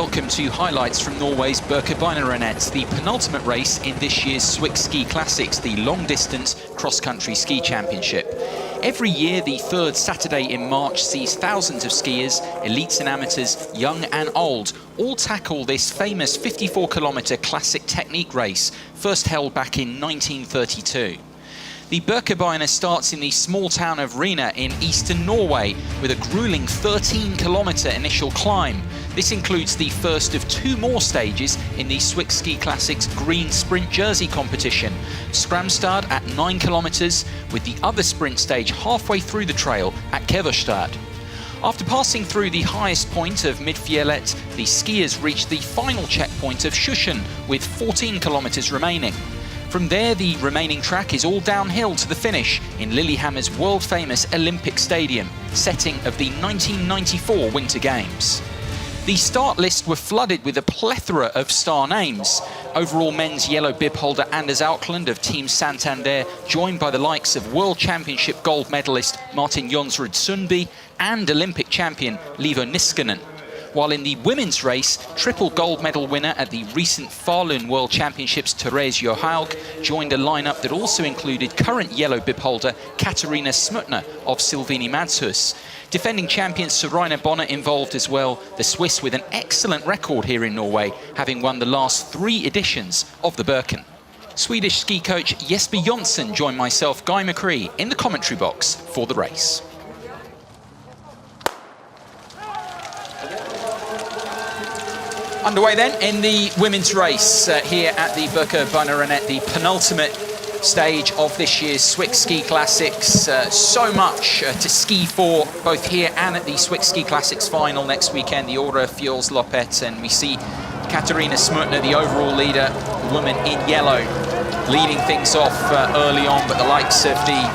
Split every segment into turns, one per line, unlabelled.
welcome to highlights from Norway's Birkebeinerrennet, the penultimate race in this year's Swick Ski Classics, the long-distance cross-country ski championship. Every year, the third Saturday in March sees thousands of skiers, elites and amateurs, young and old, all tackle this famous 54-kilometre classic technique race, first held back in 1932. The Birkebeiner starts in the small town of Rena in eastern Norway with a grueling 13-kilometre initial climb. This includes the first of two more stages in the Swick Ski Classics Green Sprint Jersey competition. Skramstad at 9 kilometres, with the other sprint stage halfway through the trail at Keverstad. After passing through the highest point of Midfjellet, the skiers reached the final checkpoint of Sjusjen with 14 kilometres remaining. From there, the remaining track is all downhill to the finish in Lillehammer's world-famous Olympic Stadium, setting of the 1994 Winter Games. The start list were flooded with a plethora of star names. Overall men's yellow bib holder Anders Aukland of Team Santander, joined by the likes of World Championship gold medalist Martin Jonsrud Sundby and Olympic champion Livo Niskanen. While in the women's race, triple gold medal winner at the recent Falun World Championships Therese Johaug joined a lineup that also included current yellow bib holder Katarina Smutner of Silvini Madshus. Defending champion Saraina Bonner involved as well, the Swiss with an excellent record here in Norway, having won the last 3 editions of the Birken. Swedish ski coach Jesper Jonsson joined myself, Guy McCree, in the commentary box for the race. Underway then in the women's race here at the Birkebeinerrennet, the penultimate stage of this year's Swick Ski Classics. So much to ski for, both here and at the Swick Ski Classics final next weekend, the Åre Fjellsloppet, and we see Katarina Smutner, the overall leader, the woman in yellow, leading things off early on, but the likes of the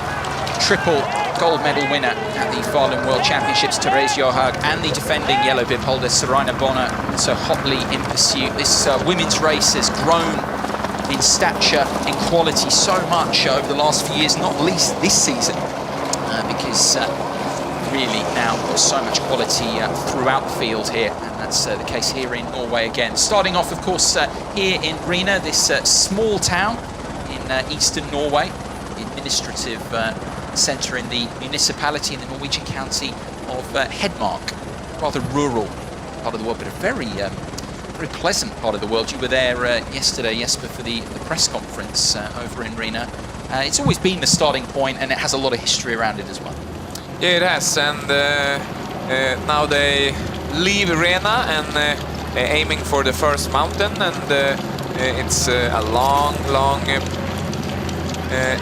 triple gold medal winner at the Falun World Championships, Therese Johaug, and the defending yellow bib holder, Saraina Bonner, so hotly in pursuit. This women's race has grown in stature, in quality so much over the last few years, not least this season, because really now got so much quality throughout the field here, and that's the case here in Norway again. Starting off, of course, here in Rena, this small town in eastern Norway, administrative centre in the municipality in the Norwegian county of Hedmark. Rather rural part of the world, but a very pleasant part of the world. You were there yesterday, Jesper, for the press conference over in Rena. It's always been the starting point, and it has a lot of history around it as well.
Yeah, it has, and now they leave Rena and aiming for the first mountain, and it's a long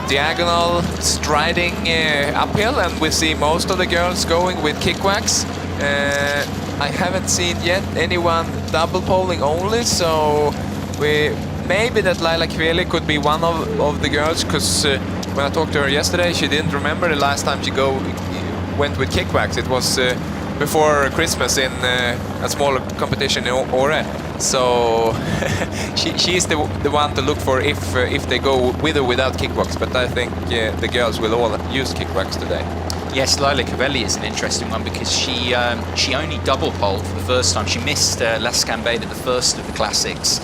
diagonal striding uphill, and we see most of the girls going with kickwax. I haven't seen yet anyone double poling only, so maybe that Laila Kveli could be one of the girls, because when I talked to her yesterday, she didn't remember the last time she went with kickwax. It was before Christmas in a smaller competition in Åre. So she's the one to look for if they go with or without kickwax. But I think the girls will all use kickwax today.
Yes, Laila Kveli is an interesting one because she only double poled for the first time. She missed Las Cambade at the first of the classics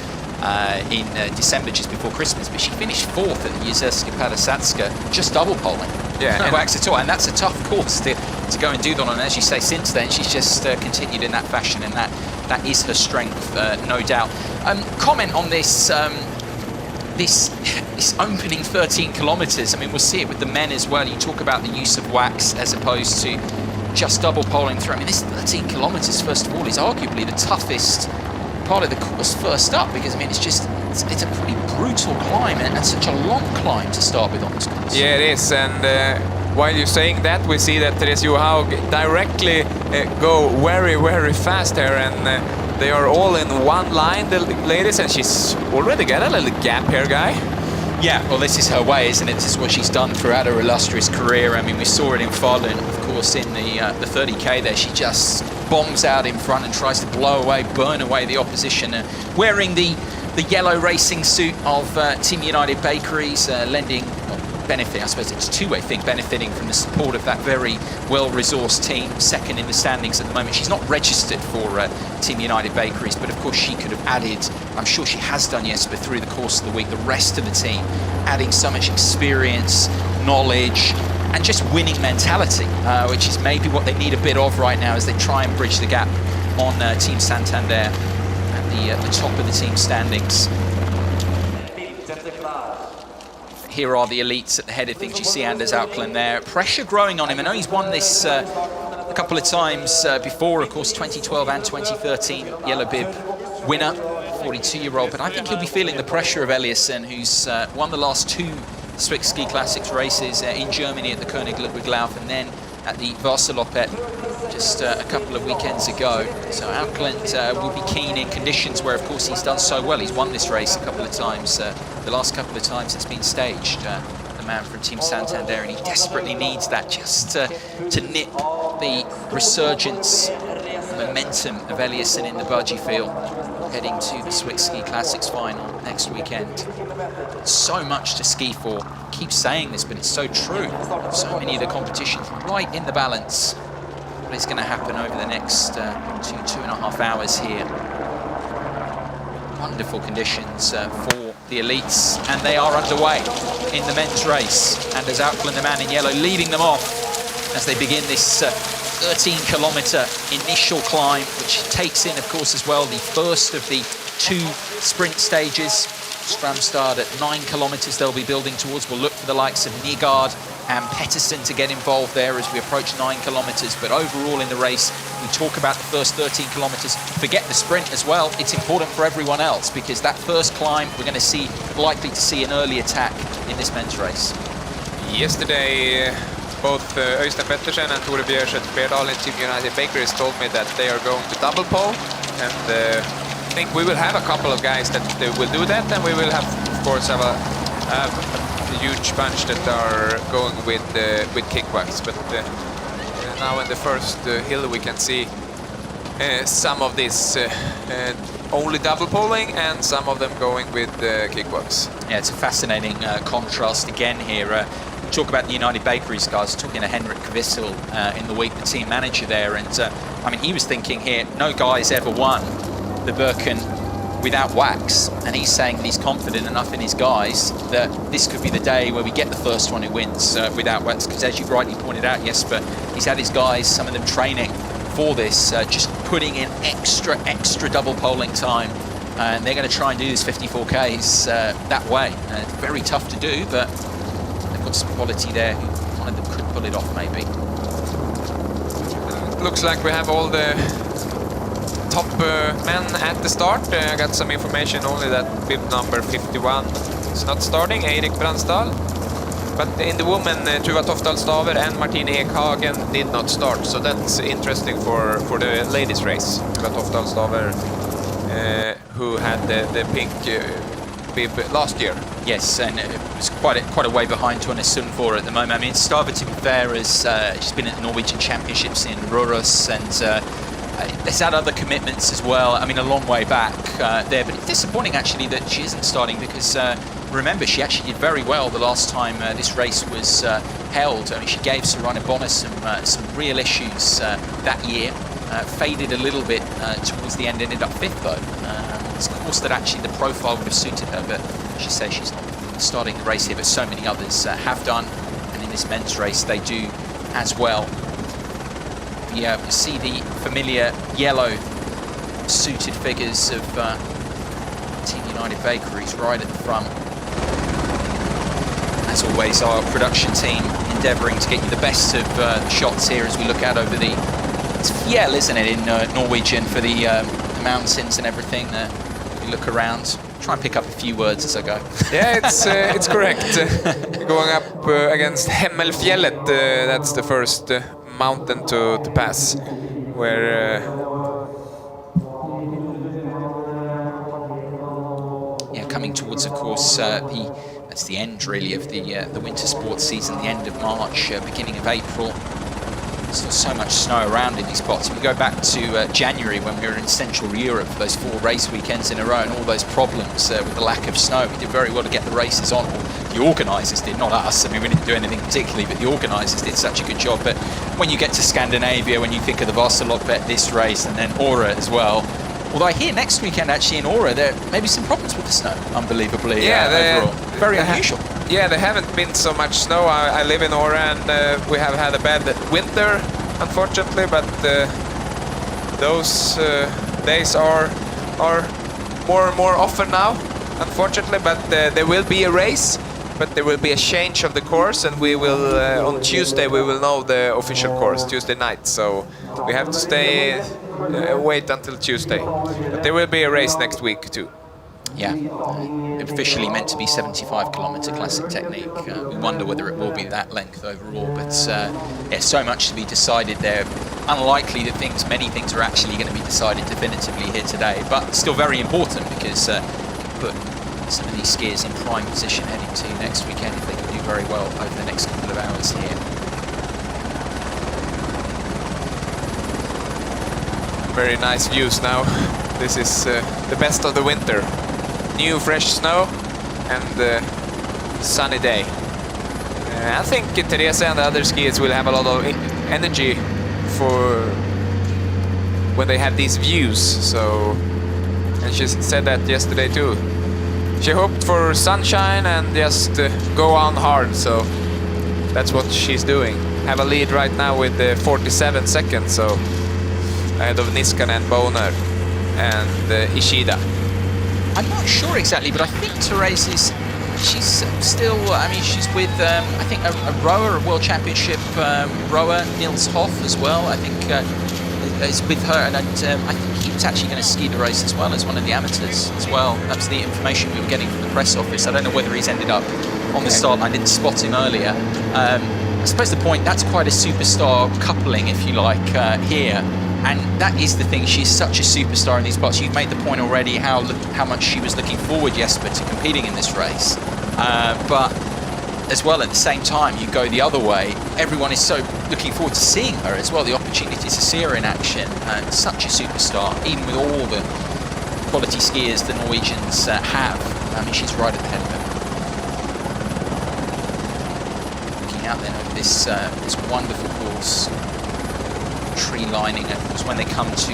in December, just before Christmas, but she finished 4th at the Jezerska Padasatska, just double poling.
Yeah,
no wax at all, and that's a tough course to go and do that on. And as you say, since then she's just continued in that fashion, and that is her strength, no doubt. Comment on this this opening 13 kilometres. I mean, we'll see it with the men as well. You talk about the use of wax as opposed to just double poling through. I mean, this 13 kilometres, first of all, is arguably the toughest part of the course first up, because I mean it's a pretty brutal climb and such a long climb to start with on this course.
Yeah, it is, and while you're saying that, we see that Therese Johaug directly go very fast here, and they are all in one line, the ladies, and she's already got a little gap here, Guy.
Yeah, well, this is her way, isn't it? This is what she's done throughout her illustrious career. I mean, we saw it in Falun, of course, in the 30K there. She just bombs out in front and tries to burn away the opposition. Wearing the yellow racing suit of Team United Bakeries, lending benefiting, I suppose it's a two-way thing, benefiting from the support of that very well-resourced team, second in the standings at the moment. She's not registered for Team United Bakeries, but of course she could have added, I'm sure she has done, Jesper, through the course of the week, the rest of the team, adding so much experience, knowledge, and just winning mentality, which is maybe what they need a bit of right now as they try and bridge the gap on Team Santander at the top of the team standings. Here are the elites at the head of things. You see Anders Auckland there. Pressure growing on him. I know he's won this a couple of times before, of course, 2012 and 2013 Yellow Bib winner, 42-year-old. But I think he'll be feeling the pressure of Eliasson, who's won the last two Swiss Ski Classics races in Germany at the König Ludwig Lauf and then at the Vasaloppet just a couple of weekends ago. So Auckland will be keen in conditions where, of course, he's done so well. He's won this race a couple of times, the last couple of times it's been staged, the man from Team Santander, and he desperately needs that just to nip the resurgence, momentum of Eliasson in the budgie field, heading to the Swiss Ski Classics final next weekend. So much to ski for. I keep saying this, but it's so true. So many of the competitions right in the balance. What is going to happen over the next 2.5 hours here? Wonderful conditions for the elites, and they are underway in the men's race. Anders Auckland, the man in yellow, leading them off as they begin this 13-kilometre initial climb, which takes in, of course, as well, the first of the two sprint stages. Stramstad at 9 kilometres they'll be building towards. We'll look for the likes of Nygaard and Pettersson to get involved there as we approach 9 kilometres. But overall in the race, we talk about the first 13 kilometres. Forget the sprint as well. It's important for everyone else because that first climb, we're going to see, likely to see an early attack in this men's race.
Yesterday, both Øystein Pettersen and Tore Bjørseth Berdal in Team United Bakeries told me that they are going to double pole, and I think we will have a couple of guys that will do that, and we will have, of course, have a huge bunch that are going with kickbacks. But now in the first hill we can see some of this only double poling and some of them going with kickbacks.
Yeah, it's a fascinating contrast again here. Talk about the United Bakeries guys, talking to Henrik Kvissel in the week, the team manager there, and I mean, he was thinking here, no guy's ever won the Birken without wax, and he's saying that he's confident enough in his guys that this could be the day where we get the first one who wins without wax, because as you've rightly pointed out, Jesper, he's had his guys, some of them training for this, just putting in extra double poling time, and they're going to try and do this 54 Ks that way. It's very tough to do, but they've got some quality there. One of them could pull it off maybe.
Looks like we have all the top men at the start. I got some information only that bib number 51 is not starting, Eirik Bransdal. But in the women, Tuva Toftal-Staver and Martine Ekhagen did not start, so that's interesting for the ladies' race. Tuva Toftal-Staver, who had the pink bib last year.
Yes, and it was quite a way behind Tone Sundfør at the moment. I mean, Staver, to be fair, she's been at the Norwegian Championships in Røros, and there's had other commitments as well. I mean, a long way back there, but it's disappointing actually that she isn't starting because remember, she actually did very well the last time this race was held. I mean, she gave Sorana Bonner some real issues that year. Faded a little bit towards the end, ended up 5th though. It's a course that actually the profile would have suited her, but she says she's not starting the race here, but so many others have done, and in this men's race they do as well. Yeah, we see the familiar yellow suited figures of Team United Bakeries right at the front. As always, our production team endeavouring to get you the best of shots here as we look out over the... It's fjell, isn't it, in Norwegian for the mountains and everything. We look around, try and pick up a few words as I go.
Yeah, it's correct. Going up against Hemmelfjellet, that's the first mountain to pass, where
yeah, coming towards, of course, that's the end really of the winter sports season, the end of March, beginning of April. Still so much snow around in these spots. We go back to January when we were in Central Europe for those 4 race weekends in a row and all those problems with the lack of snow. We did very well to get the races on, or the organisers did, not us. I mean, we didn't do anything particularly, but the organisers did such a good job. But when you get to Scandinavia, when you think of the Vasaloppet, this race, and then Åre as well, although I hear next weekend actually in Åre there may be some problems with the snow, unbelievably. Overall. Very unusual.
Yeah, there haven't been so much snow. I live in Åre, and we have had a bad winter, unfortunately, but those days are more and more often now, unfortunately. But there will be a race, but there will be a change of the course, and we will on Tuesday we will know the official course, Tuesday night. So we have to wait until Tuesday. But there will be a race next week too.
Yeah, officially meant to be 75-kilometre classic technique. We wonder whether it will be that length overall, but yeah, so much to be decided there. Unlikely that many things are actually going to be decided definitively here today, but still very important because it can put some of these skiers in prime position heading to next weekend if they can do very well over the next couple of hours here.
Very nice views now. This is the best of the winter. New fresh snow and sunny day. I think Teresa and the other skiers will have a lot of energy for when they have these views. So, and she said that yesterday too. She hoped for sunshine and just go on hard. So that's what she's doing. Have a lead right now with 47 seconds. So ahead of Niskanen, Boner, and Ishida.
I'm not sure exactly, but I think Therese she's still, I mean, she's with, I think, a rower, a World Championship rower, Nils Hoff as well, I think is with her, and I think he was actually going to ski the race as well as one of the amateurs as well. That was the information we were getting from the press office. I don't know whether he's ended up on the start. I didn't spot him earlier. I suppose the point, that's quite a superstar coupling, if you like, here. And that is the thing, she's such a superstar in these parts. You've made the point already how much she was looking forward, Jesper, to competing in this race. But as well, at the same time, you go the other way, everyone is so looking forward to seeing her as well, the opportunity to see her in action. And such a superstar, even with all the quality skiers the Norwegians have. I mean, she's right at the head of it. Looking out then over this wonderful course. Tree lining, and of course when they come to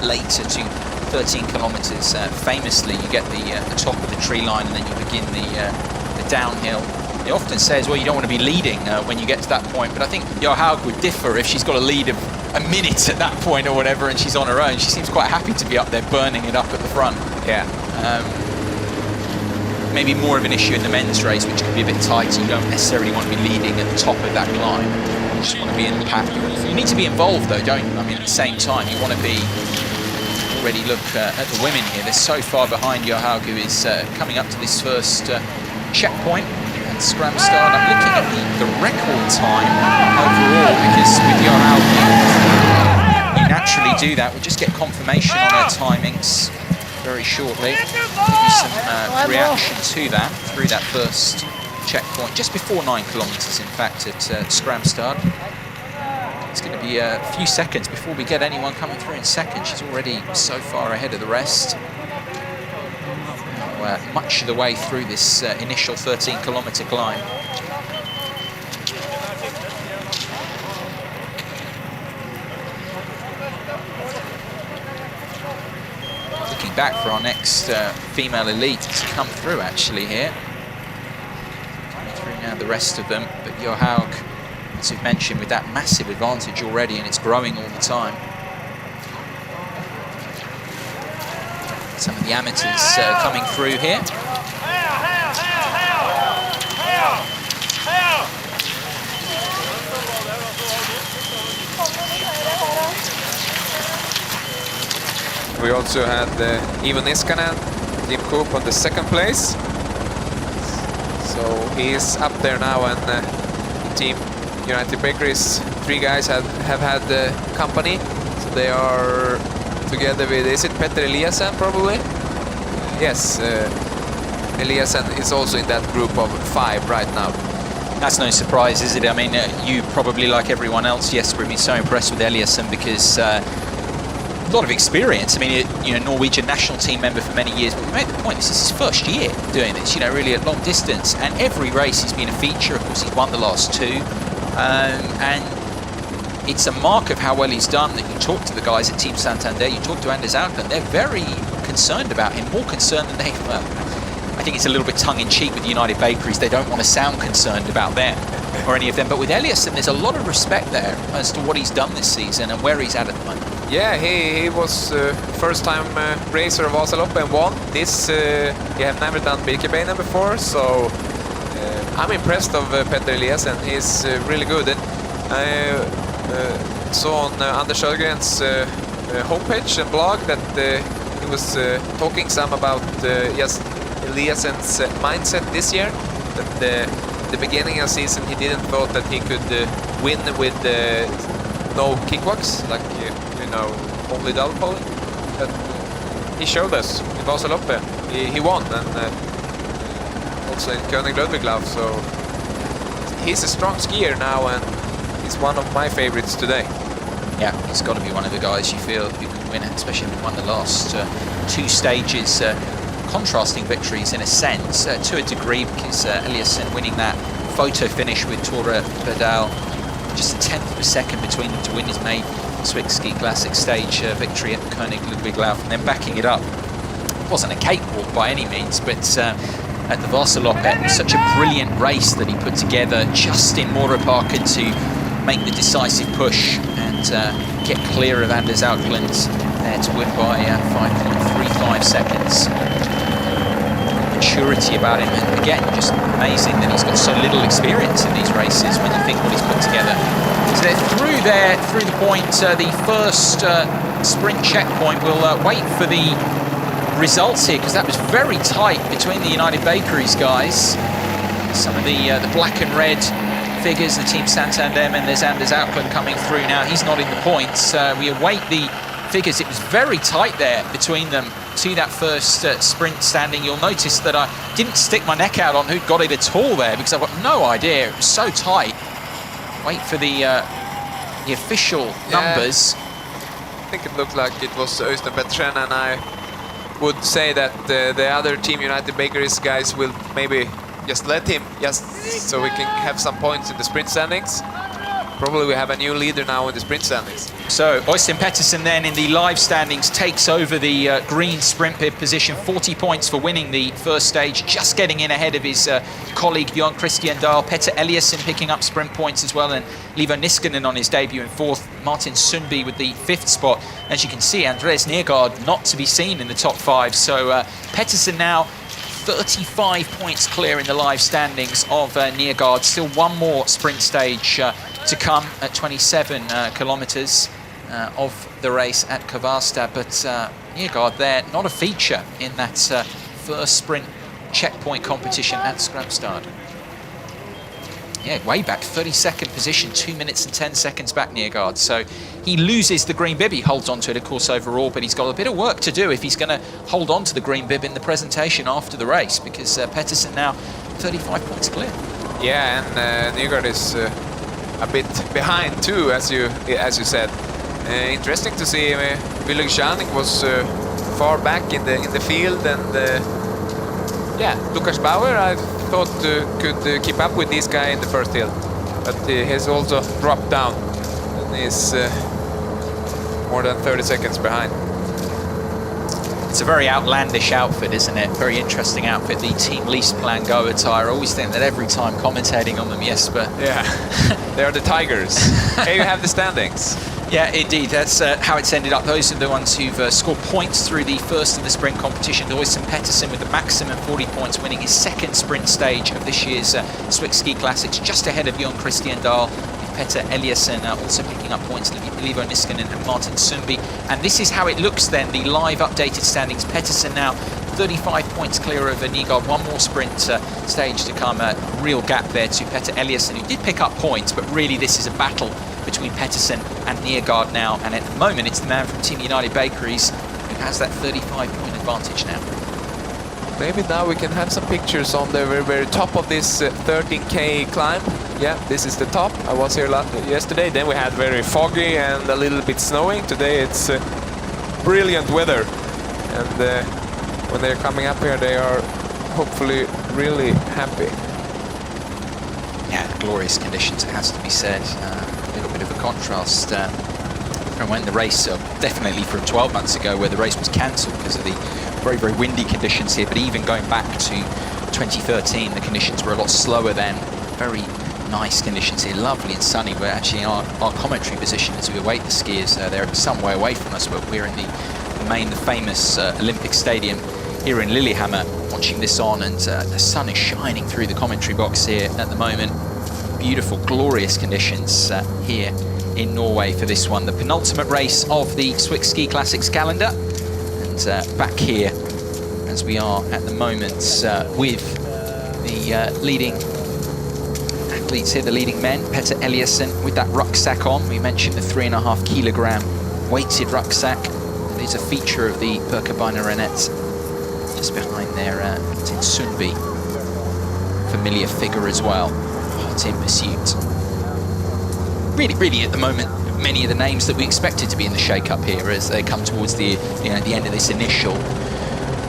later to 13 kilometers, famously you get the top of the tree line and then you begin the downhill. They often say as well you don't want to be leading when you get to that point, but I think Johaug would differ if she's got a lead of a minute at that point or whatever and she's on her own. She seems quite happy to be up there burning it up at the front.
Yeah.
Maybe more of an issue in the men's race, which can be a bit tighter. You don't necessarily want to be leading at the top of that climb. You just want to be in the pack. You need to be involved though, don't you? I mean, at the same time, you want to be already look at the women here. They're so far behind Johaug, who is coming up to this first checkpoint and scram start. I'm looking at the record time overall, because with Johaug, you naturally do that. We'll just get confirmation on her timings very shortly. Give you some reaction to that through that first checkpoint, just before 9 kilometers, in fact, at Skramstad. It's going to be a few seconds before we get anyone coming through in second. She's already so far ahead of the rest. Much of the way through this initial 13-kilometer climb. Looking back for our next female elite to come through, actually, here. Coming through now, the rest of them, but Johaug, as we've mentioned, with that massive advantage already, and it's growing all the time. Some of the amateurs coming through here.
We also had Ivo Niskanen, Tim Coop on the second place. So he is up there now, and the team United Bakeries, 3 guys have had company. So they are together with, is it Petter Eliassen probably? Yes, Eliassen is also in that group of 5 right now.
That's no surprise, is it? I mean, you probably, like everyone else, Jesper, have been so impressed with Eliassen because a lot of experience. I mean, Norwegian national team member for many years, but we made the point, this is his first year doing this, really at long distance. And every race he's been a feature. Of course, he's won the last two. And it's a mark of how well he's done that you talk to the guys at Team Santander, you talk to Anders Aukland, they're very concerned about him, more concerned than they were. I think it's a little bit tongue-in-cheek with United Bakeries. They don't want to sound concerned about them or any of them. But with Eliasson, there's a lot of respect there as to what he's done this season and where he's at the moment.
Yeah, he was first-time racer of Vasaloppet and won. This he have never done Birkebeinerrennet before, so I'm impressed of Petter Eliasson. He's really good. And I saw on Anders Sjögren's homepage and blog that he was talking some about just Eliasson's mindset this year. That the beginning of the season he didn't thought that he could win with no kickwalks, like only double polling. But he showed us in Vasaloppet. He won, and also in König Ludwiglauf. So he's a strong skier now, and he's one of my favorites today.
Yeah, he's got to be one of the guys you feel who can win it, especially if he won the last two stages. Contrasting victories in a sense, to a degree, because Eliasson winning that photo finish with Tore Berdal, just a tenth of a second between them to win his maiden Swiss Ski Classic stage victory at König Ludwiglauf, and then backing it up. It wasn't a cakewalk by any means, but at the Vasaloppet, it was such a brilliant race that he put together just in Moroparken to make the decisive push and get clear of Anders Aukland there to win by 5.35 seconds. Maturity about him, and again, just amazing that he's got so little experience in these races when you think what he's put together. So they're through the point, the first sprint checkpoint. We'll wait for the results here, because that was very tight between the United Bakeries guys. Some of the black and red figures, the Team Santander men. There's Anders Aukland coming through now. He's not in the points. We await the figures. It was very tight there between them to that first sprint standing. You'll notice that I didn't stick my neck out on who'd got it at all there, because I've got no idea. It was so tight. Wait for the official numbers.
I think it looked like it was Øystein Pettersen, and I would say that the other Team United Bakeries guys will maybe just let him, just so we can have some points in the sprint standings. Probably we have a new leader now in the sprint standings.
So Øystein Pettersen then in the live standings takes over the green sprint bib position, 40 points for winning the first stage, just getting in ahead of his colleague Bjørn Christian Dahl. Petter Eliasson picking up sprint points as well, and Liva Niskanen on his debut in fourth. Martin Sundby with the fifth spot. As you can see, Andreas Nergaard not to be seen in the top five. So Pettersen now 35 points clear in the live standings of Nergaard. Still one more sprint stage to come at 27 kilometers of the race at Kvarstad, but Nergaard there, not a feature in that first sprint checkpoint competition at Skramstad. Yeah, way back, 32nd position, 2 minutes and 10 seconds back, Nergaard. So he loses the green bib. He holds on to it, of course, overall, but he's got a bit of work to do if he's going to hold on to the green bib in the presentation after the race, because Pettersen now 35 points clear.
Yeah, and Nergaard is a bit behind too, as you said. Interesting to see. Willig Schaning was far back in the field, and yeah, Lukas Bauer I thought could keep up with this guy in the first hill, but he has also dropped down and is more than 30 seconds behind.
It's a very outlandish outfit, isn't it? Very interesting outfit, the Team Leaseplan Go attire. I always think that every time commentating on them, yes, but...
Yeah, they are the Tigers. Here you have the standings.
Yeah, indeed, that's how it's ended up. Those are the ones who've scored points through the first of the sprint competition. Øystein Pettersen with the maximum 40 points, winning his second sprint stage of this year's Swiss Ski Classics, just ahead of Bjørn Christian Dahl. Petter Eliasson also picking up points, Liva Niskanen and Martin Sundby. And this is how it looks then, the live updated standings. Pettersen now 35 points clear of Nergaard, one more sprint stage to come. A real gap there to Petter Eliasson, who did pick up points, but really this is a battle between Pettersen and Nergaard now. And at the moment, it's the man from Team United Bakeries who has that 35-point advantage now.
Maybe now we can have some pictures on the very, very top of this 13K climb. Yeah, this is the top. I was here yesterday. Then we had very foggy and a little bit snowing. Today it's brilliant weather. And when they're coming up here, they are hopefully really happy.
Yeah, glorious conditions, it has to be said. A little bit of a contrast from when the race, definitely from 12 months ago, where the race was cancelled because of the very, very windy conditions here. But even going back to 2013, the conditions were a lot slower then. Very nice conditions here, lovely and sunny. We're actually in our commentary position as we await the skiers. They're some way away from us, but we're in the famous Olympic Stadium here in Lillehammer, watching this on, and the sun is shining through the commentary box here at the moment. Beautiful, glorious conditions here in Norway for this one, the penultimate race of the Swick Ski Classics calendar. And back here, as we are at the moment, with the leading athletes here, the leading men, Petter Eliasson with that rucksack on. We mentioned the 3.5 kilogram weighted rucksack. It is a feature of the Birkebeinerrennet. Just behind there, Tin Sundby, familiar figure as well, hot in pursuit. Really at the moment, many of the names that we expected to be in the shake-up here as they come towards the the end of this initial.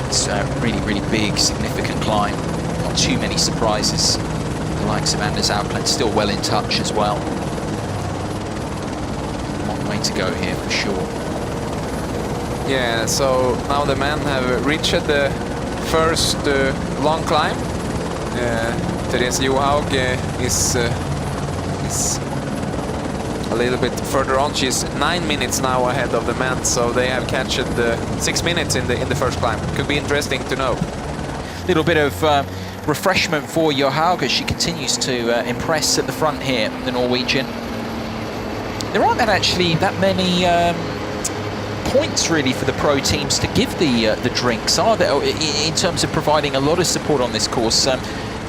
It's a really big, significant climb. Not too many surprises. The likes of Anders Aukland still well in touch as well. Long way to go here for sure.
Yeah, so now the men have reached the first long climb. Therese Johaug is a little bit further on. She's 9 minutes now ahead of the men, so they have captured 6 minutes in the first climb. Could be interesting to know.
Little bit of refreshment for Johaug as she continues to impress at the front here, the Norwegian. There aren't actually that many points really for the pro teams to give the drinks, are there, in terms of providing a lot of support on this course?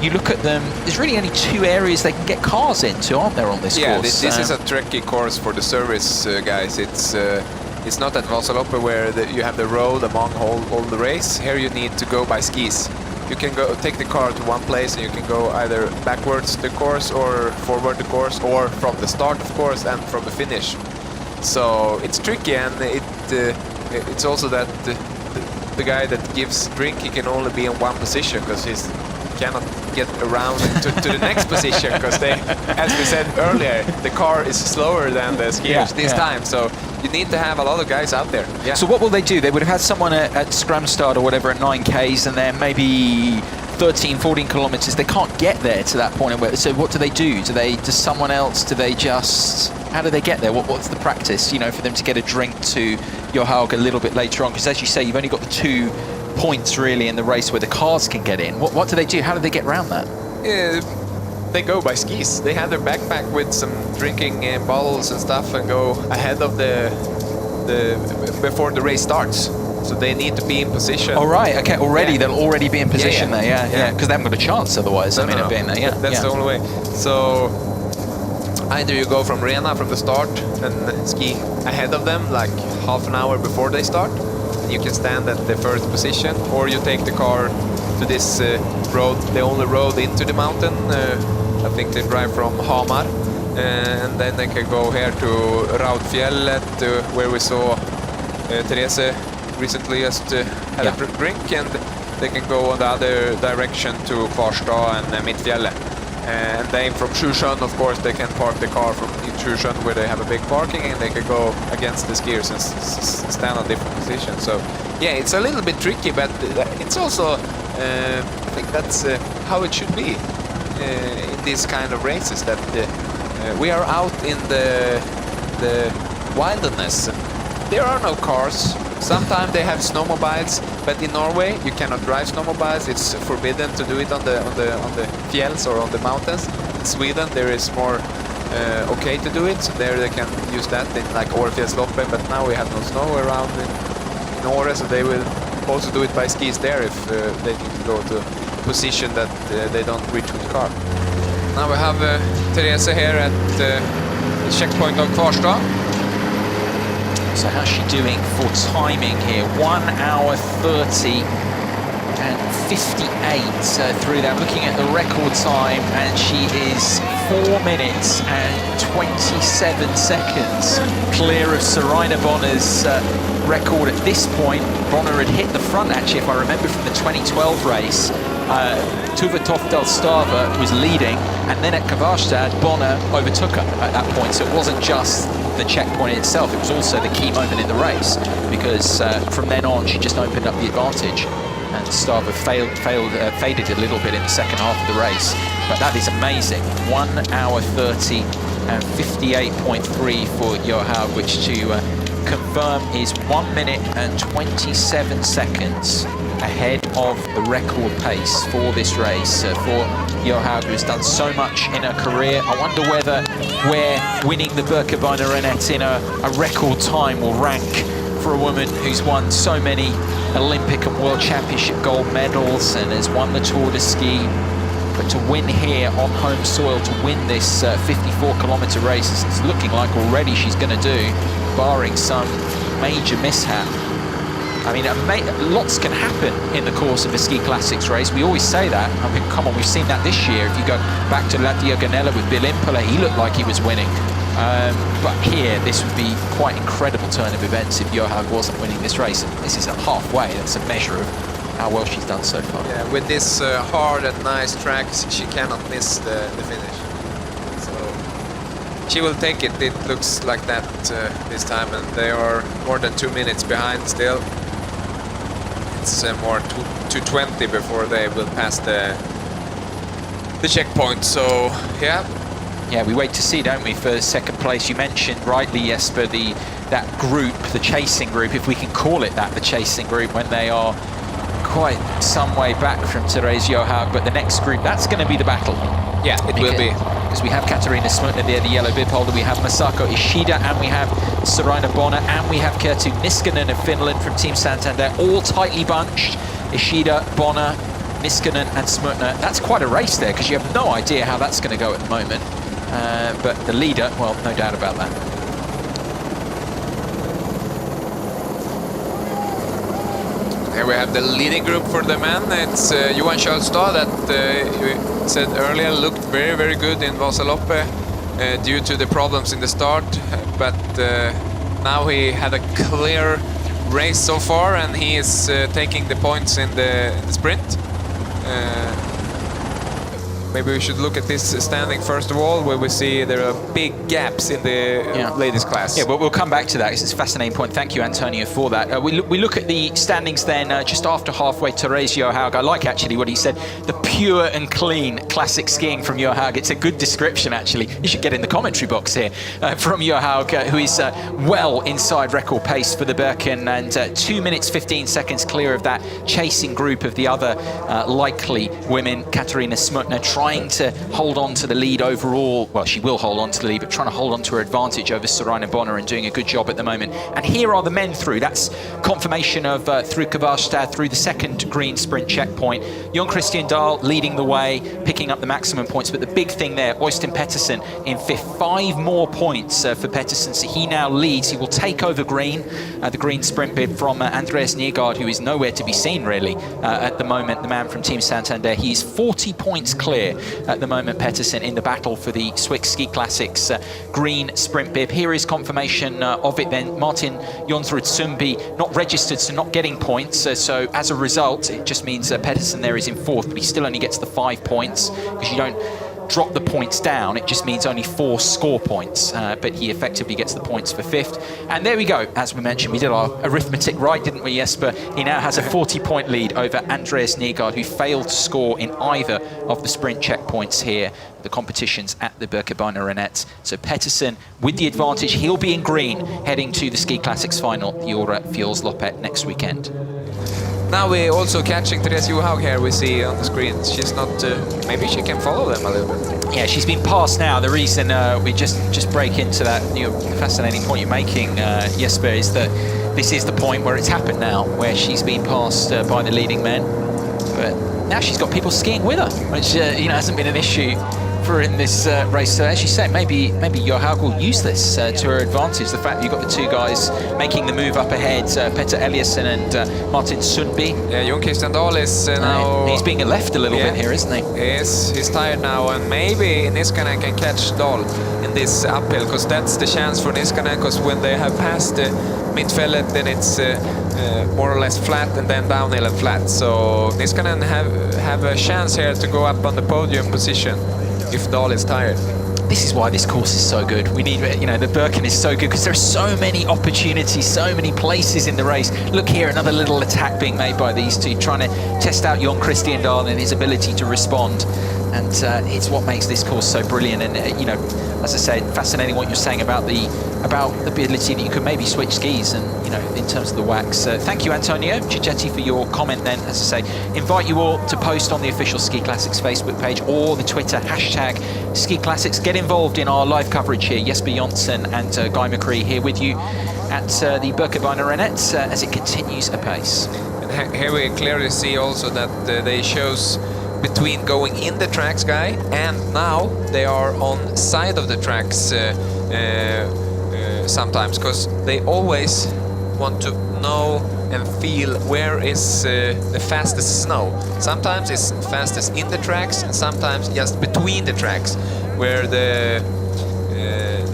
You look at them, there's really only 2 areas they can get cars into, aren't there, on this course?
Yeah, this is a tricky course for the service guys. It's not at Vasaloppe where you have the road among all the race. Here you need to go by skis. You can go take the car to one place and you can go either backwards the course or forward the course, or from the start of course and from the finish. So it's tricky, and it's also that the guy that gives drink, he can only be in one position because he cannot get around to the next position, because they, as we said earlier, the car is slower than the skiers this time. So you need to have a lot of guys out there. Yeah.
So what will they do? They would have had someone at Skramstad or whatever at 9Ks, and then maybe 13, 14 kilometers. They can't get there to that point. So what do they do? Does someone else? Do they just? How do they get there? What's the practice? You know, for them to get a drink to Johaug a little bit later on, because as you say, you've only got the 2 points really in the race where the cars can get in. What do they do? How do they get around that?
They go by skis. They have their backpack with some drinking bottles and stuff, and go ahead of before the race starts. So they need to be in position.
All right. Okay. Already, they'll already be in position there. Yeah. Because they haven't got a chance otherwise.
No,
of being there. Yeah.
That's the only way. So either you go from Rena from the start and ski ahead of them, like half an hour before they start. You can stand at the first position, or you take the car to this road, the only road into the mountain. I think they drive from Hamar, and then they can go here to Raudfjellet, where we saw Therese recently just had a drink, and they can go on the other direction to Kvarstad and Midtfjellet. And then from Sjusjön, of course, they can park the car from in Sjusjön, where they have a big parking, and they can go against the skiers and stand on different positions. So yeah, it's a little bit tricky, but it's also I think that's how it should be in these kind of races, that we are out in the wilderness. There are no cars. Sometimes they have snowmobiles, but in Norway you cannot drive snowmobiles. It's forbidden to do it on the fjells or on the mountains. In Sweden there is more okay to do it, so there they can use that in like Årefjällsloppet, but now we have no snow around in Åre, so they will also do it by skis there if they need to go to a position that they don't reach with the car. Now we have Therese here at the checkpoint of Kvarstad.
So how's she doing for timing here? 1 hour 30 and 58 through that. Looking at the record time, and she is 4 minutes and 27 seconds clear of Sarina Bonner's record at this point. Bonner had hit the front, actually, if I remember from the 2012 race. Tuva Tofdal-Stava was leading, and then at Kvarstad, Bonner overtook her at that point. So it wasn't just the checkpoint itself, it was also the key moment in the race, because from then on, she just opened up the advantage. And Stava faded a little bit in the second half of the race. But that is amazing. 1 hour 30 and 58.3 for Johaug, which to confirm is 1 minute and 27 seconds ahead of the record pace for this race. For Johaug, who's done so much in her career, I wonder whether where winning the Birkebeinerrennet in a record time will rank for a woman who's won so many Olympic and World Championship gold medals and has won the Tour de Ski. But to win here on home soil, to win this 54-kilometre race, it's looking like already she's going to do, barring some major mishap. I mean, lots can happen in the course of a ski classics race. We always say that. I mean, come on, we've seen that this year. If you go back to La Diagonella with Bill Impala, he looked like he was winning. But here, this would be quite an incredible turn of events if Johaug wasn't winning this race. This is at halfway. That's a measure of how well she's done so far.
Yeah, with this hard and nice tracks, she cannot miss the finish. So she will take it. It looks like that this time, and they are more than 2 minutes behind still. It's more 2:20 before they will pass the checkpoint. So yeah.
Yeah, we wait to see, don't we, for second place. You mentioned rightly, Jesper, that group, the chasing group, if we can call it that, the chasing group, when they are quite some way back from Therese Johaug. But the next group, that's going to be the battle.
Yeah, it will be.
Because we have Katarina Smutner there, the yellow bib holder, we have Masako Ishida, and we have Saraina Bonner, and we have Kerttu Niskanen of Finland from Team Santander, all tightly bunched. Ishida, Bonner, Niskanen and Smutner. That's quite a race there, because you have no idea how that's going to go at the moment. But the leader, well, no doubt about that.
Here we have the leading group for the men. It's Johan Kjølstad that you said earlier looked very, very good in Vasaloppe due to the problems in the start. But now he had a clear race so far, and he is taking the points in the sprint. Maybe we should look at this standing first of all, where we see there are big gaps in the ladies class.
Yeah, but we'll come back to that, because it's a fascinating point. Thank you, Antonio, for that. We look at the standings then, just after halfway, Therese Johaug. I like actually what he said, the pure and clean classic skiing from Johaug. It's a good description, actually. You should get in the commentary box here from Johaug, who is well inside record pace for the Birken, and 2 minutes 15 seconds clear of that chasing group of the other likely women. Katarina Smutner trying to hold on to the lead overall. Well, she will hold on to the lead, but trying to hold on to her advantage over Saraina Bonner and doing a good job at the moment. And here are the men through. That's confirmation of through Kvarstad, through the second green sprint checkpoint. Jon Christian Dahl leading the way, picking up the maximum points. But the big thing there, Øystein Pettersen in fifth. 5 more points for Pettersen, so he now leads. He will take over green, the green sprint bid from Andreas Nygaard, who is nowhere to be seen really at the moment, the man from Team Santander. He's 40 points clear at the moment, Pettersen, in the battle for the Swiss Ski Classics green sprint bib. Here is confirmation of it then. Martin Jonsrud Sundby not registered, so not getting points. So as a result, it just means Pettersen there is in fourth, but he still only gets the 5 points, because you don't drop the points down, it just means only 4 score points, but he effectively gets the points for fifth. And there we go, as we mentioned, we did our arithmetic right, didn't we, Jesper? He now has a 40-point lead over Andreas Nygaard, who failed to score in either of the sprint checkpoints here, the competitions at the Birkebeinerrennet. So Pettersen with the advantage, he'll be in green heading to the Ski Classics final, the Jura Fjellsloppet next weekend.
Now we're also catching Therese Johaug here, we see on the screen. She's not, maybe she can follow them a little bit.
Yeah, she's been passed now. The reason we just break into that fascinating point you're making, Jesper, is that this is the point where it's happened now, where she's been passed by the leading men. But now she's got people skiing with her, which hasn't been an issue over in this race. So as you say, maybe Johaug will use this to her advantage. The fact that you've got the two guys making the move up ahead, Petter Eliasson and Martin Sundby.
Yeah, Jon Christian Dahl is now...
He's being left a little bit here, isn't he?
Yes, he's tired now, and maybe Niskanen can catch Dahl in this uphill, because that's the chance for Niskanen, because when they have passed the Midtfjellet, then it's more or less flat, and then downhill and flat. So Niskanen have a chance here to go up on the podium position if Dahl is tired.
This is why this course is so good. We need, you know, the Birken is so good because there are so many opportunities, so many places in the race. Look here, another little attack being made by these two, trying to test out Jon Christian Dahl and his ability to respond. And it's what makes this course so brilliant. And you know, as I said, fascinating what you're saying about the ability that you could maybe switch skis, and you know, in terms of the wax. Thank you, Antonio Gigetti, for your comment. Then, as I say, invite you all to post on the official Ski Classics Facebook page or the Twitter hashtag Ski Classics. Get involved in our live coverage here. Jesper Jonsson and Guy McCree here with you at the Birkebeinerrennet as it continues apace.
And here we clearly see also that they shows between going in the tracks, Guy, and now they are on side of the tracks sometimes, because they always want to know and feel where is the fastest snow. Sometimes it's fastest in the tracks, and sometimes just between the tracks, where the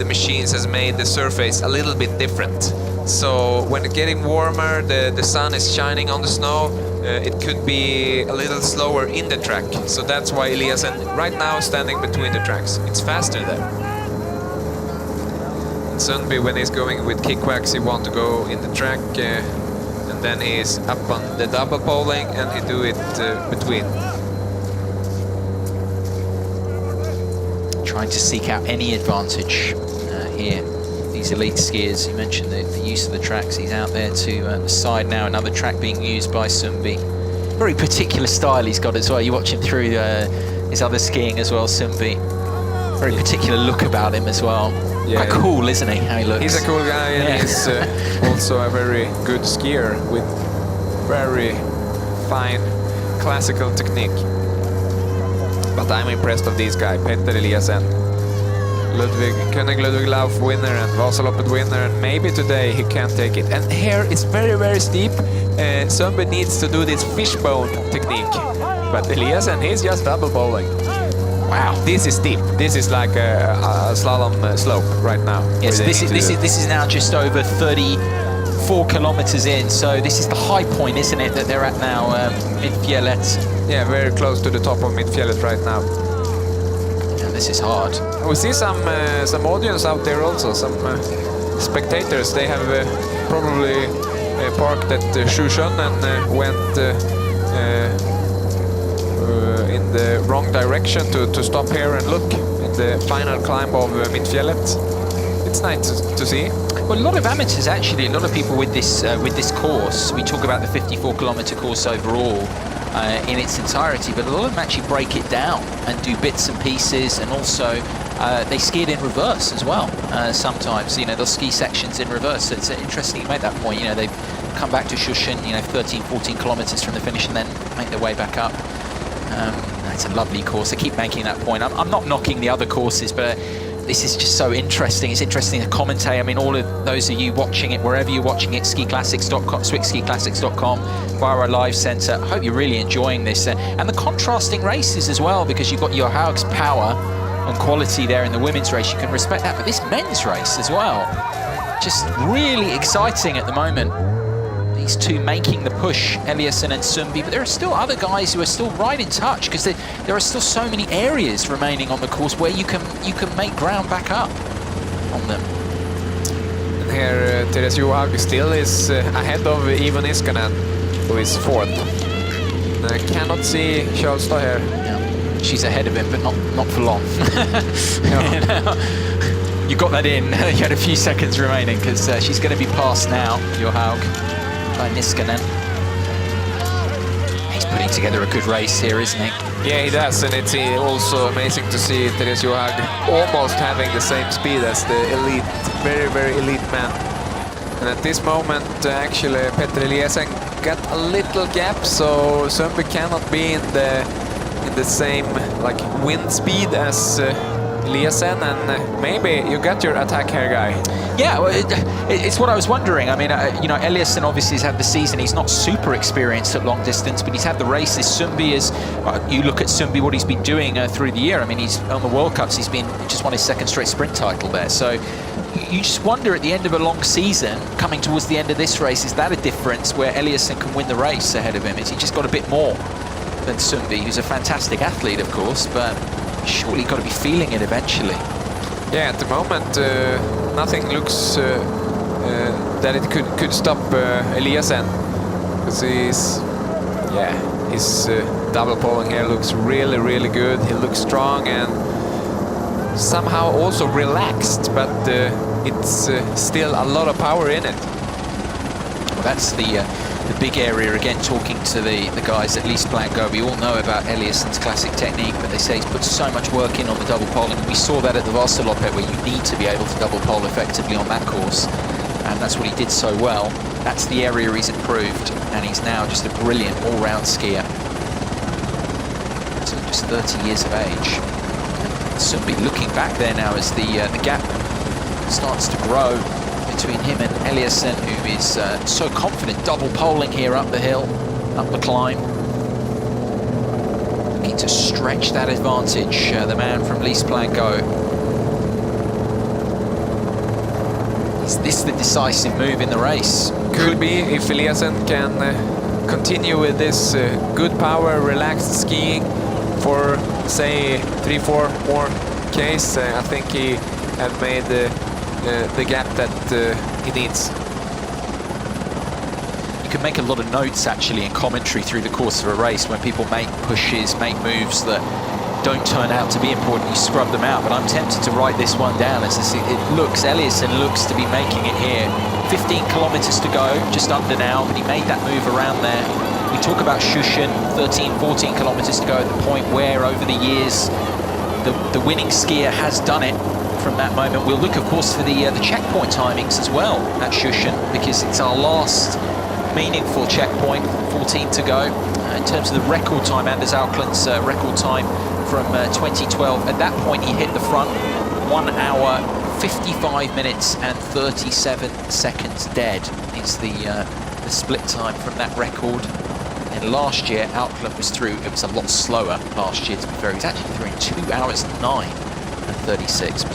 machines has made the surface a little bit different. So when it's getting warmer, the sun is shining on the snow, it could be a little slower in the track. So that's why Eliasson right now is standing between the tracks. It's faster there. And Sundby, when he's going with kick wax, he wants to go in the track, and then he's up on the double poling, and he do it between.
Trying to seek out any advantage here. These elite skiers, you mentioned the use of the tracks. He's out there to the side now, another track being used by Sundby. Very particular style he's got as well. You watch him through his other skiing as well, Sundby. Very particular look about him as well. Yeah, quite cool, isn't he, how he looks?
He's a cool guy, and he's also a very good skier with very fine classical technique. But I'm impressed of this guy, Petter Eliasson. Ludwig Lauf winner and Vasaloppet winner, and maybe today he can take it. And here it's very, very steep. Somebody needs to do this fishbone technique. But Eliasson, he's just double bowling. Wow, this is steep. This is like a slalom slope right now.
Yes, this is now just over 34 kilometers in. So this is the high point, isn't it, that they're at now, Midtfjellet.
Yeah, very close to the top of Midtfjellet right now.
This is hard.
We see some audience out there also, some spectators. They have probably parked at Sjusjön and went in the wrong direction to stop here and look at the final climb of Midtfjellet. It's nice to see.
Well, a lot of amateurs actually, a lot of people with this course. We talk about the 54-kilometer course overall. In its entirety, but a lot of them actually break it down and do bits and pieces, and also they ski it in reverse as well. Sometimes, you know, they'll ski sections in reverse. So it's interesting you made that point. You know, they've come back to Sjusjön, you know, 13, 14 kilometers from the finish, and then make their way back up. It's a lovely course. I keep making that point. I'm not knocking the other courses, but this is just so interesting. It's interesting to commentate. I mean, all of those of you watching it, wherever you're watching it, skiclassics.com, swickskiclassics.com, via our live centre. I hope you're really enjoying this. And the contrasting races as well, because you've got Johaug's power and quality there in the women's race. You can respect that. But this men's race as well, just really exciting at the moment. These two making the push, Eliasson and Sundby, but there are still other guys who are still right in touch, because there are still so many areas remaining on the course where you can make ground back up on them.
And here Therese Johaug still is ahead of Ivan Niskanen, who is fourth. And I cannot see Kjølstad here.
Yeah. She's ahead of him, but not for long. You got that in. You had a few seconds remaining, because she's going to be passed now, Johaug, by Niskanen. He's putting together a good race here, isn't he?
Yeah, he does, and it's also amazing to see Therese Johaug almost having the same speed as the elite, very, very elite man. And at this moment, actually, Petter Eliasson got a little gap, so Sundby cannot be in the the same like wind speed as Eliassen, and maybe you got your attack here, guy.
Yeah, well, it's what I was wondering. I mean, you know, Eliassen obviously has had the season. He's not super experienced at long distance, but he's had the races. Sundby is, you look at Sundby, what he's been doing through the year. I mean, he's on the World Cups. He's just won his second straight sprint title there. So you just wonder at the end of a long season, coming towards the end of this race, is that a difference where Eliassen can win the race ahead of him? Is he just got a bit more than Sundby, who's a fantastic athlete, of course, but surely got to be feeling it eventually.
Yeah, at the moment, nothing looks that it could stop Eliassen, because his double poling here looks really, really good. He looks strong and somehow also relaxed, but it's still a lot of power in it.
Well, that's the big area again, talking to the guys at Least Blanco. We all know about Eliassen's classic technique, but they say he's put so much work in on the double poling. We saw that at the Vasaloppet, where you need to be able to double pole effectively on that course, and that's what he did so well. That's the area he's improved, and he's now just a brilliant all-round skier. So just 30 years of age. Sundby looking back there now as the gap starts to grow between him and Eliassen, who is so confident, double poling here up the hill, up the climb. Looking to stretch that advantage, the man from Least Blanco. Is this the decisive move in the race?
Could be, if Eliassen can continue with this good power, relaxed skiing for, say, 3-4 more Ks. I think he had made the gap that he needs.
You can make a lot of notes actually in commentary through the course of a race when people make pushes, make moves that don't turn out to be important. You scrub them out, but I'm tempted to write this one down as Eliassen looks to be making it here. 15 kilometers to go, just under now, but he made that move around there. We talk about Shushin, 13, 14 kilometers to go at the point where over the years the winning skier has done it. From that moment, we'll look, of course, for the checkpoint timings as well at Shushin, because it's our last meaningful checkpoint. 14 to go. In terms of the record time, Anders Auckland's record time from 2012. At that point, he hit the front. 1 hour, 55 minutes and 37 seconds dead is the split time from that record. And last year, Auckland was through. It was a lot slower last year, to be fair. He was actually through in 2 hours 9. And 36,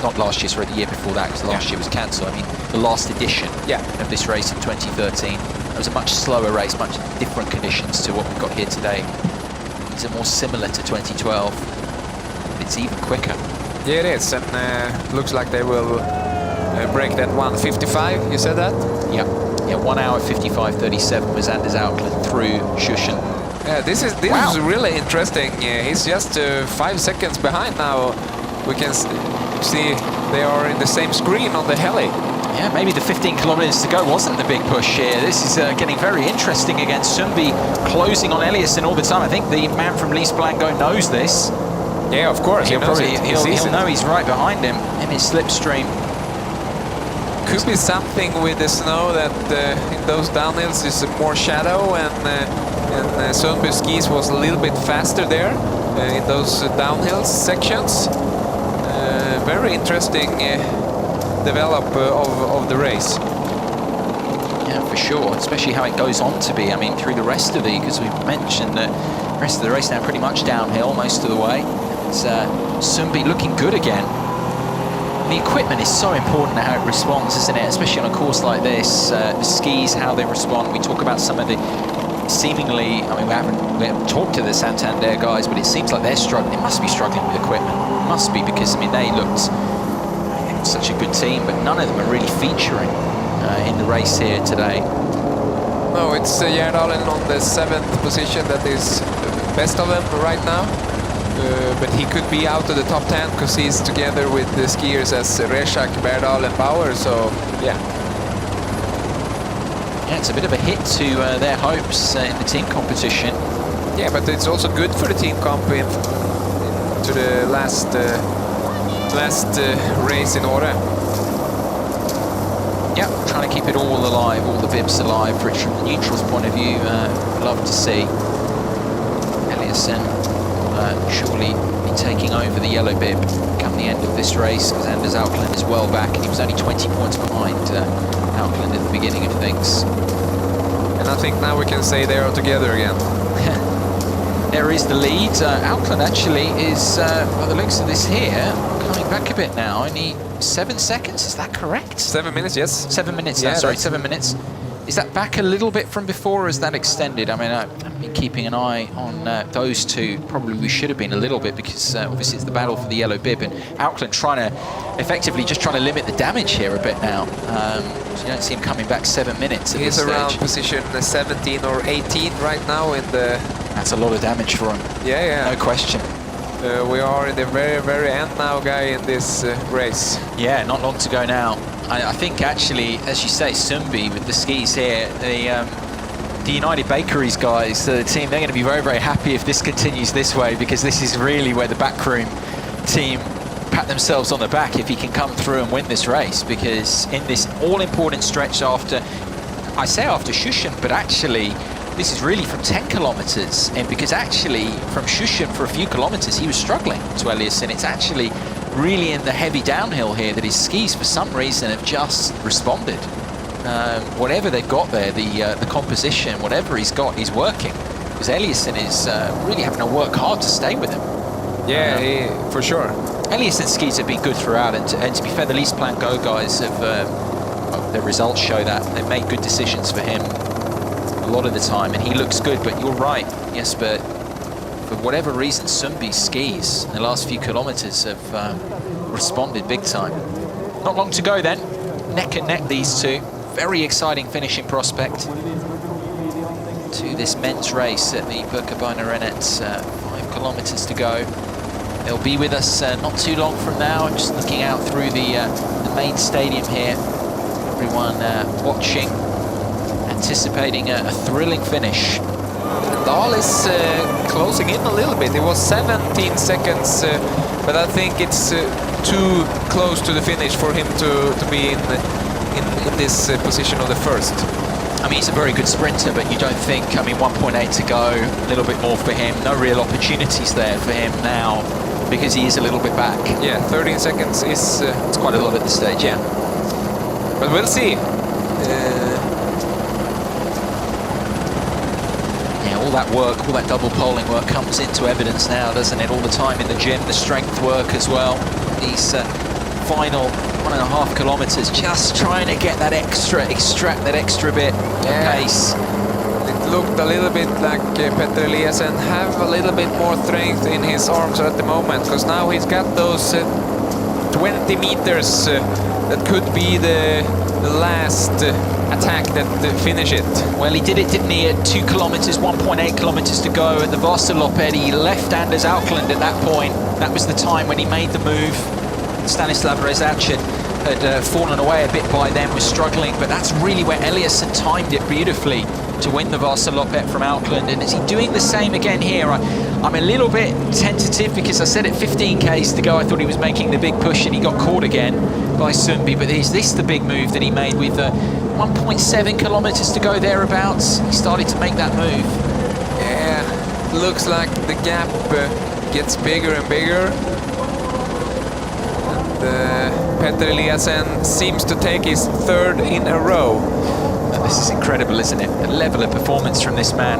not last year, sorry, the year before that, because last year was cancelled. I mean, the last edition of this race in 2013. It was a much slower race, much different conditions to what we've got here today. These are more similar to 2012, but it's even quicker.
Yeah, it is, and looks like they will break that 1:55. You said that?
Yeah, 1 hour 55:37 was Anders Auckland through Shushin.
Yeah, this is really interesting. He's just 5 seconds behind now. We can see they are in the same screen on the heli.
Yeah, maybe the 15 kilometers to go wasn't the big push here. This is getting very interesting against Sundby, closing on Eliassen all the time. I think the man from Least Blanco knows this.
Yeah, of course.
He'll know he's right behind him in his slipstream.
Could be something with the snow that in those downhills is more shadow, and Sundby's skis was a little bit faster there in those downhill sections. Very interesting develop of the race.
Yeah, for sure, especially how it goes on to be. I mean, through the rest of because we've mentioned that the rest of the race now pretty much downhill most of the way. It's Sundby looking good again. The equipment is so important how it responds, isn't it? Especially on a course like this, the skis, how they respond. We talk about some of the seemingly, I mean, we haven't talked to the Santander guys, but it seems like they're struggling. They must be struggling with equipment. Must be, because I mean they looked such a good team, but none of them are really featuring in the race here today.
No, it's Gjerdalen on the 7th position that is best of them right now. But he could be out of the top 10 because he's together with the skiers as Reshak, Berdal and Bauer, so yeah.
Yeah, it's a bit of a hit to their hopes in the team competition.
Yeah, but it's also good for the team comp to the last race in order.
Yeah, trying to keep it all alive, all the VIPs alive, which from the neutrals' point of view, love to see. Eliassen surely be taking over the yellow bib come the end of this race, because Anders Auckland is well back, and he was only 20 points behind Auckland at the beginning of things.
And I think now we can say they are together again.
There is the lead. Auckland actually is, by the looks of this here, coming back a bit now. Only 7 seconds, is that correct?
7 minutes, yes.
7 minutes,
yeah,
sorry, 7 minutes. Is that back a little bit from before, or is that extended? I mean, I've been keeping an eye on those two. Probably we should have been a little bit, because obviously it's the battle for the yellow bib, and Auckland effectively just trying to limit the damage here a bit now. So you don't see him coming back 7 minutes at this stage.
He's around position 17 or 18 right now in the...
That's a lot of damage for him.
Yeah, yeah.
No question.
We are in the very, very end now, guy, in this race.
Yeah, not long to go now. I think actually, as you say, Sumbi with the skis here, the United Bakeries guys, the team, they're going to be very, very happy if this continues this way, because this is really where the backroom team pat themselves on the back if he can come through and win this race, because in this all-important stretch after, I say after Shushan, but actually this is really from 10 kilometers, and because actually from Shushan for a few kilometers he was struggling to Elias, and it's actually really in the heavy downhill here that his skis for some reason have just responded. Whatever they've got there, the composition, whatever he's got, he's working, because Eliasson is really having to work hard to stay with him.
Yeah, for sure.
Eliasson's skis have been good throughout, and to be fair, the Least Plan Go guys have, their results show that. They've made good decisions for him a lot of the time, and he looks good, but you're right, yes, but for whatever reason, Sumbi's skis in the last few kilometers have responded big time. Not long to go then, neck and neck these two. Very exciting finishing prospect to this men's race at the Birkebeinerrennet. 5 kilometers to go. They'll be with us not too long from now. I'm just looking out through the main stadium here. Everyone watching, anticipating a thrilling finish.
Dahl is closing in a little bit. It was 17 seconds, but I think it's too close to the finish for him to be in this position of the first.
I mean, he's a very good sprinter, but you don't think, I mean, 1.8 to go, a little bit more for him. No real opportunities there for him now, because he is a little bit back.
Yeah, 13 seconds is...
it's quite a lot at this stage, yeah.
But we'll see.
All that work, all that double poling work comes into evidence now, doesn't it? All the time in the gym, the strength work as well. These final 1.5 kilometers, just trying to get that extract that extra bit of pace.
It looked a little bit like Petter Eliasson have a little bit more strength in his arms at the moment, because now he's got those 20 meters that could be the last attack that finish it.
Well, he did it, didn't he, at 2 kilometers, 1.8 kilometers to go at the Vasaloppet. He left Anders Auckland at that point. That was the time when he made the move. Stanislav Rezac had fallen away a bit by then, was struggling, but that's really where Eliasson timed it beautifully to win the Vasaloppet from Auckland. And is he doing the same again here? I'm a little bit tentative, because I said at 15 Ks to go I thought he was making the big push, and he got caught again by Sumbi. But is this the big move that he made with 1.7 kilometers to go thereabouts? He started to make that move.
Yeah, looks like the gap gets bigger and bigger. And Petter Eliasson seems to take his third in a row.
This is incredible, isn't it? The level of performance from this man.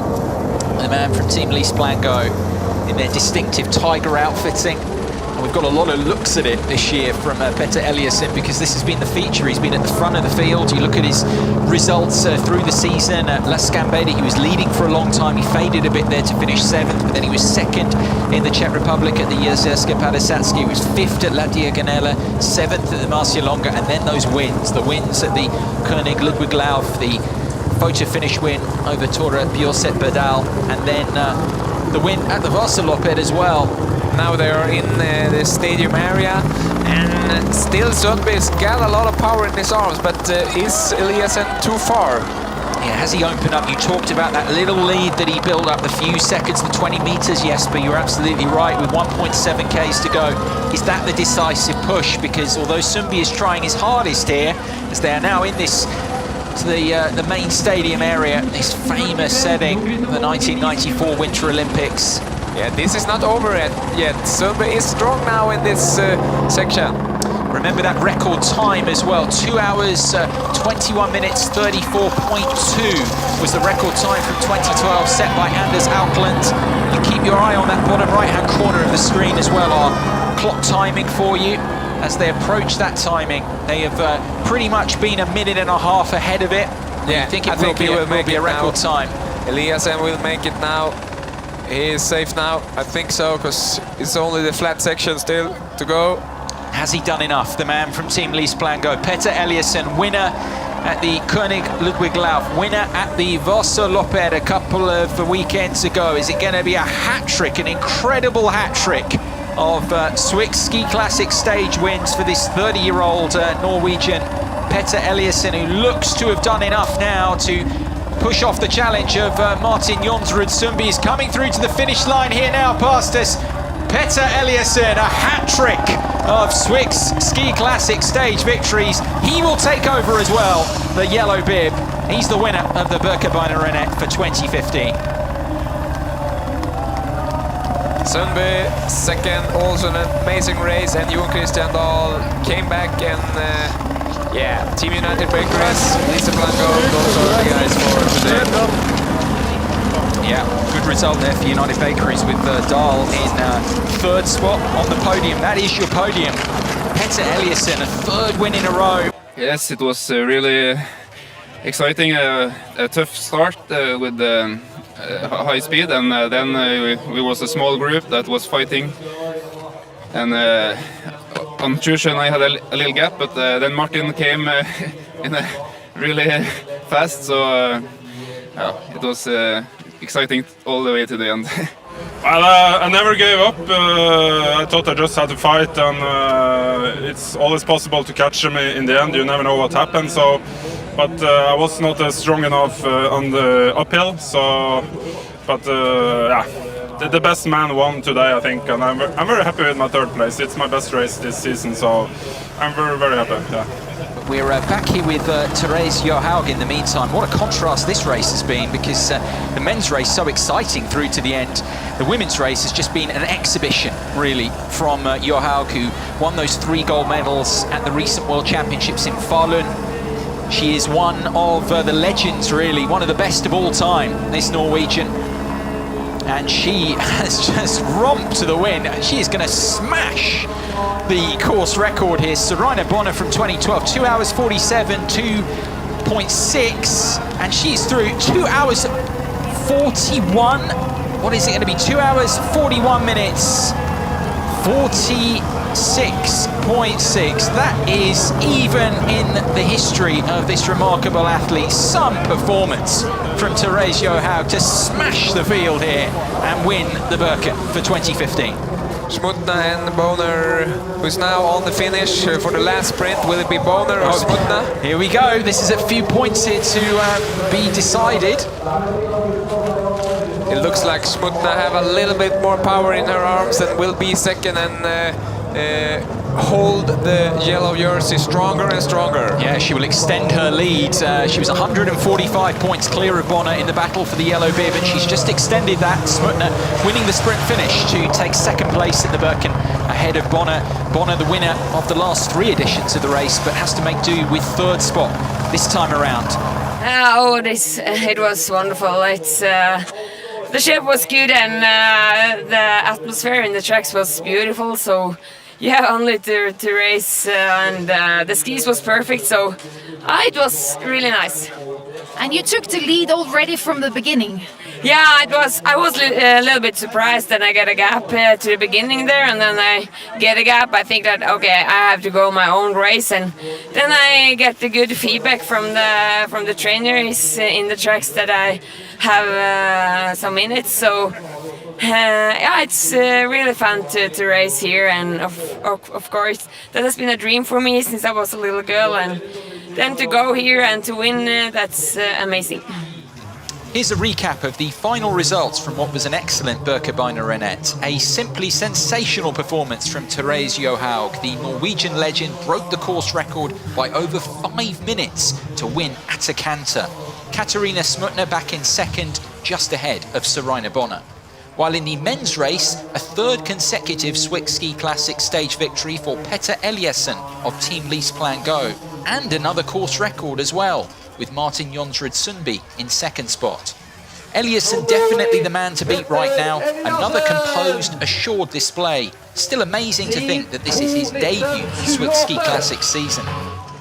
The man from Team Least Plan Go in their distinctive tiger outfitting. And we've got a lot of looks at it this year from Petter Eliasson, because this has been the feature. He's been at the front of the field. You look at his results through the season at La Scambeda. He was leading for a long time. He faded a bit there to finish 7th, but then he was 2nd in the Czech Republic at the Jezerska Padesatski. He was 5th at La Diagonela, 7th at the Marcialonga, and then those wins. The wins at the König Ludwig Lauf, the photo finish win over Tora Bjorset Berdal, and then the win at the Vasaloppet as well.
Now they are in the stadium area, and still Sundby's got a lot of power in his arms, but is Eliasson too far?
Yeah, has he opened up? You talked about that little lead that he built up, the few seconds, the 20 meters, yes, but you're absolutely right, with 1.7 Ks to go. Is that the decisive push? Because although Sumbi is trying his hardest here, as they are now in this, to the main stadium area, this famous setting of the 1994 Winter Olympics,
Yeah, this is not over yet. Sundby is strong now in this section.
Remember that record time as well, 2 hours, 21 minutes, 34.2 was the record time from 2012 set by Anders Aukland. You keep your eye on that bottom right-hand corner of the screen as well, our clock timing for you. As they approach that timing, they have pretty much been 1.5 minutes ahead of it.
Yeah,
I think it will be a record time.
Eliasen will make it now. He is safe now, I think so, because it's only the flat section still to go.
Has he done enough, the man from Team Lease-Plango? Petter Eliasen, winner at the König Ludwig Lauf, winner at the Vasaloppet a couple of weekends ago. Is it going to be a hat-trick, an incredible hat-trick of Swix Ski Classic stage wins for this 30-year-old Norwegian Petter Eliasen, who looks to have done enough now to push off the challenge of Martin Jonsrud Sundby. Is coming through to the finish line here now past us. Petter Eliasen, a hat-trick of Swix Ski Classic stage victories. He will take over as well, the yellow bib. He's the winner of the Birkebeinerrennet for 2015.
Sundby second, also an amazing race, and Jon Christian Dahl came back and yeah, Team United Bakeries, Lease-Plango, those are the guys for today.
Yeah, good result there for United Bakeries with Dahl in third spot on the podium. That is your podium. Petter Eliasen, a third win in a row.
Yes, it was really exciting, a tough start with high speed, and then we was a small group that was fighting. And on Tusen I had a little gap, but then Martin came in really fast, so yeah, it was exciting all the way to the end.
Well, I never gave up. I thought I just had to fight, and it's always possible to catch them in the end. You never know what happens. So, but I was not strong enough on the uphill. So, but yeah, the best man won today, I think, and I'm very happy with my third place. It's my best race this season, so I'm very happy. Yeah.
We're back here with Therese Johaug in the meantime. What a contrast this race has been, because the men's race so exciting through to the end. The women's race has just been an exhibition, really, from Johaug, who won those 3 gold medals at the recent World Championships in Falun. She is one of the legends, really, one of the best of all time, this Norwegian. And she has just romped to the win. She is going to smash the course record here. Saraina Bonner from 2012, 2 hours 47, 2.6, and she's through 2 hours 41. What is it going to be? 2 hours 41 minutes, 46.6. That is, even in the history of this remarkable athlete, some performance from Therese Johaug to smash the field here and win the Birken for 2015.
Smutna and Boner, who's now on the finish for the last sprint. Will it be Boner or Smutna?
Here we go. This is a few points here to be decided.
It looks like Smutna have a little bit more power in her arms and will be second and hold the yellow jersey stronger and stronger.
Yeah, she will extend her lead. She was 145 points clear of Bonner in the battle for the yellow bib, and she's just extended that. Smutna winning the sprint finish to take second place in the Birken ahead of Bonner. Bonner, the winner of the last 3 editions of the race, but has to make do with third spot this time around.
It was wonderful. It's the shape was good, and the atmosphere in the tracks was beautiful. So yeah, only to race, and the skis was perfect. So it was really nice.
And you took the lead already from the beginning.
Yeah, it was. I was a little bit surprised that I get a gap to the beginning there, and then I get a gap. I think that okay, I have to go my own race, and then I get the good feedback from the trainers in the tracks that I have some minutes. So yeah, it's really fun to race here, and of course that has been a dream for me since I was a little girl, and then to go here and to win, that's amazing.
Here's a recap of the final results from what was an excellent Birkebeinerrennet. A simply sensational performance from Therese Johaug. The Norwegian legend broke the course record by over 5 minutes to win at a canter. Katarina Smutna back in second, just ahead of Saraina Bonner. While in the men's race, a third consecutive Swick Ski Classic stage victory for Petter Eliasson of Team Leaseplan Go, and another course record as well, with Martin Jonsrud Sundby in second spot. Eliasson definitely the man to beat right now, another composed, assured display. Still amazing to think that this is his debut Swick Ski Classic season.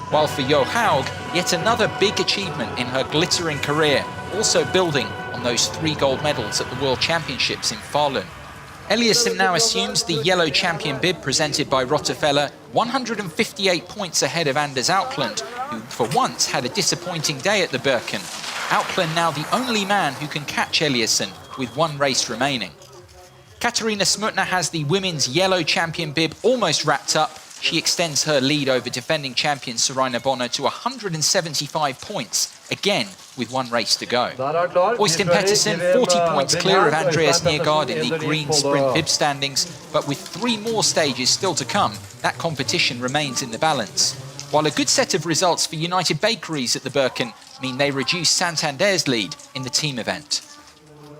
While for Johaug, yet another big achievement in her glittering career, also building on those 3 gold medals at the World Championships in Falun. Eliasson now assumes the yellow champion bib presented by Rottefeller, 158 points ahead of Anders Aukland, who for once had a disappointing day at the Birken. Aukland now the only man who can catch Eliasson with 1 race remaining. Katarina Smutner has the women's yellow champion bib almost wrapped up. She extends her lead over defending champion Sorina Bonner to 175 points, again with 1 race to go. Øystein Pettersen 40 points clear of Andreas Niergaard in the green sprint bib standings, but with 3 more stages still to come, that competition remains in the balance. While a good set of results for United Bakeries at the Birken mean they reduce Santander's lead in the team event.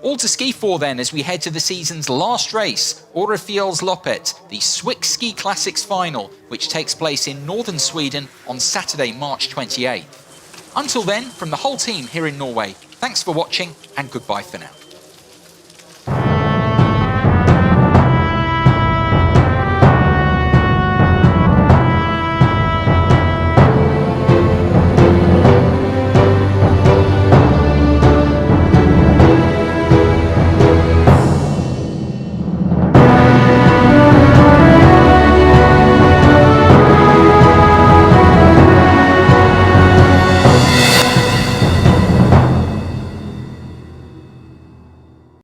All to ski for then as we head to the season's last race, Orefjällsloppet, the Swick Ski Classics final, which takes place in northern Sweden on Saturday, March 28th. Until then, from the whole team here in Norway, thanks for watching and goodbye for now.